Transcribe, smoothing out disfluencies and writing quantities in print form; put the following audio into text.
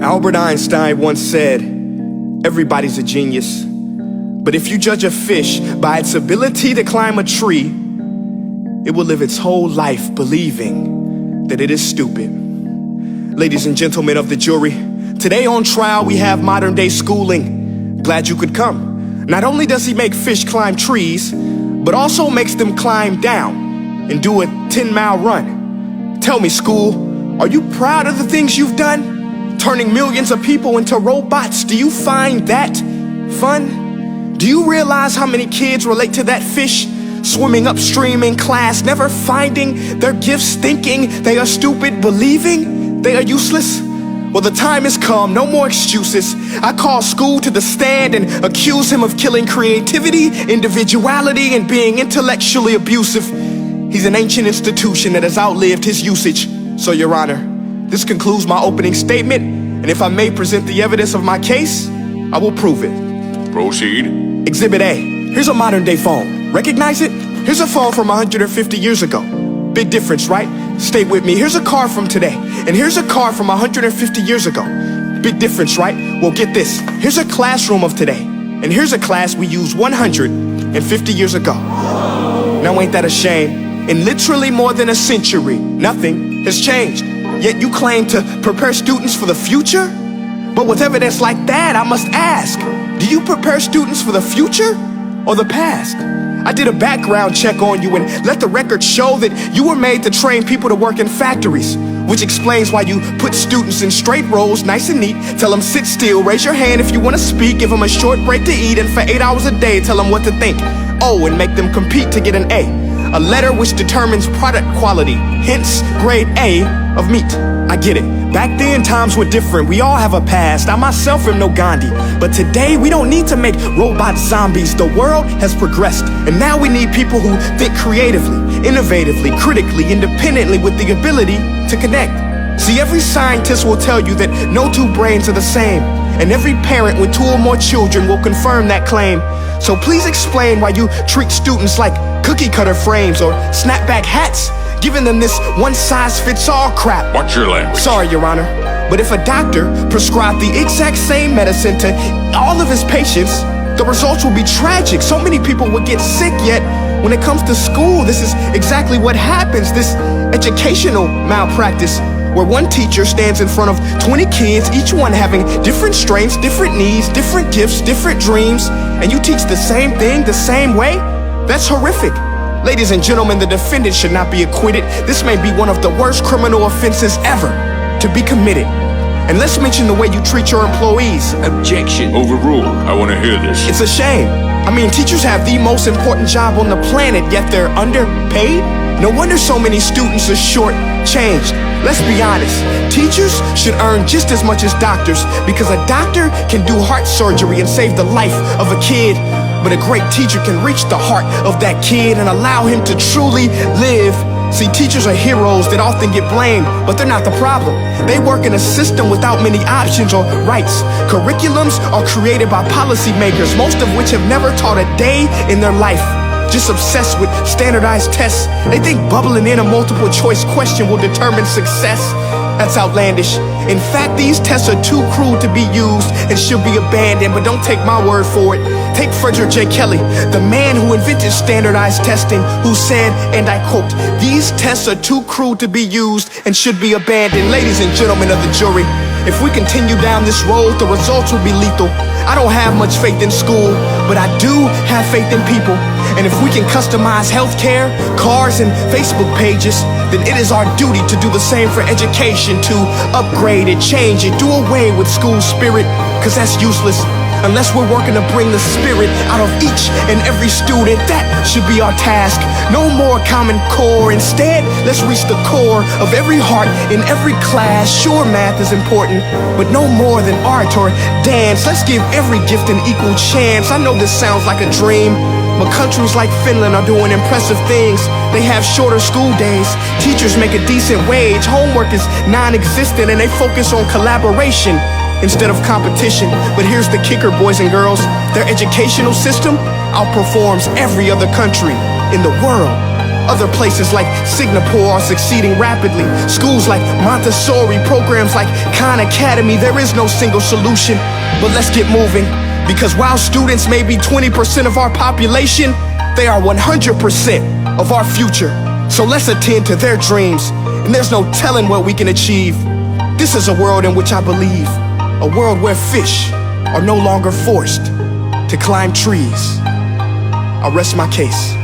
Albert Einstein once said, everybody's a genius, but if you judge a fish by its ability to climb a tree, it will live its whole life believing that it is stupid. Ladies and gentlemen of the jury, today on trial we have modern day schooling. Glad you could come. Not only does he make fish climb trees, but also makes them climb down and do a 10-mile run. Tell me, school, are you proud of the things you've done? Turning millions of people into robots, do you find that fun? Do you realize how many kids relate to that fish? Swimming upstream in class, never finding their gifts, thinking they are stupid, believing they are useless? Well, the time has come, no more excuses. I call school to the stand and accuse him of killing creativity, individuality, and being intellectually abusive. He's an ancient institution that has outlived his usage. So, Your Honor, this concludes my opening statement, and if I may present the evidence of my case, I will prove it. Proceed. Exhibit A. Here's a modern day phone. Recognize it? Here's a phone from 150 years ago. Big difference, right? Stay with me. Here's a car from today, and here's a car from 150 years ago. Big difference, right? Well, get this. Here's a classroom of today, and here's a class we used 150 years ago. Now ain't that a shame? In literally more than a century, nothing has changed. Yet you claim to prepare students for the future? But with evidence like that, I must ask, do you prepare students for the future or the past? I did a background check on you and let the record show that you were made to train people to work in factories, which explains why you put students in straight rows, nice and neat, tell them sit still, raise your hand if you want to speak, give them a short break to eat, and for 8 hours a day, tell them what to think. Oh, and make them compete to get an A letter which determines product quality, hence grade A of meat. I get it. Back then, times were different. We all have a past. I myself am no Gandhi. But today, we don't need to make robot zombies. The world has progressed. And now we need people who think creatively, innovatively, critically, independently, with the ability to connect. See, every scientist will tell you that no two brains are the same. And every parent with 2 or more children will confirm that claim. So please explain why you treat students like cookie cutter frames or snapback hats, giving them this one-size-fits-all crap. Watch your language. Sorry, Your Honor, but if a doctor prescribed the exact same medicine to all of his patients, the results will be tragic. So many people would get sick, yet when it comes to school, this is exactly what happens. This educational malpractice, where one teacher stands in front of 20 kids, each one having different strengths, different needs, different gifts, different dreams, and you teach the same thing the same way? That's horrific. Ladies and gentlemen, the defendant should not be acquitted. This may be one of the worst criminal offenses ever to be committed. And let's mention the way you treat your employees. Objection. Overruled. I want to hear this. It's a shame. I mean, teachers have the most important job on the planet, yet they're underpaid? No wonder so many students are short-changed. Let's be honest, teachers should earn just as much as doctors, because a doctor can do heart surgery and save the life of a kid, but a great teacher can reach the heart of that kid and allow him to truly live. See, teachers are heroes that often get blamed, but they're not the problem. They work in a system without many options or rights. Curriculums are created by policymakers, most of which have never taught a day in their life. Just obsessed with standardized tests. They think bubbling in a multiple choice question will determine success. That's outlandish. In fact, these tests are too cruel to be used and should be abandoned, but don't take my word for it. Take Frederick J. Kelly, the man who invented standardized testing, who said, and I quote, "These tests are too cruel to be used and should be abandoned." Ladies and gentlemen of the jury, if we continue down this road, the results will be lethal. I don't have much faith in school, but I do have faith in people. And if we can customize healthcare, cars, and Facebook pages, then it is our duty to do the same for education, to upgrade it, change it, do away with school spirit, because that's useless. Unless we're working to bring the spirit out of each and every student, that should be our task. No more Common Core. Instead, let's reach the core of every heart in every class. Sure, math is important, but no more than art or dance. Let's give every gift an equal chance. I know this sounds like a dream, but countries like Finland are doing impressive things. They have shorter school days, teachers make a decent wage, homework is non-existent, and they focus on collaboration instead of competition. But here's the kicker, boys and girls. Their educational system outperforms every other country in the world. Other places like Singapore are succeeding rapidly. Schools like Montessori, programs like Khan Academy, there is no single solution. But let's get moving, because while students may be 20% of our population, they are 100% of our future. So let's attend to their dreams, and there's no telling what we can achieve. This is a world in which I believe, a world where fish are no longer forced to climb trees. I rest my case.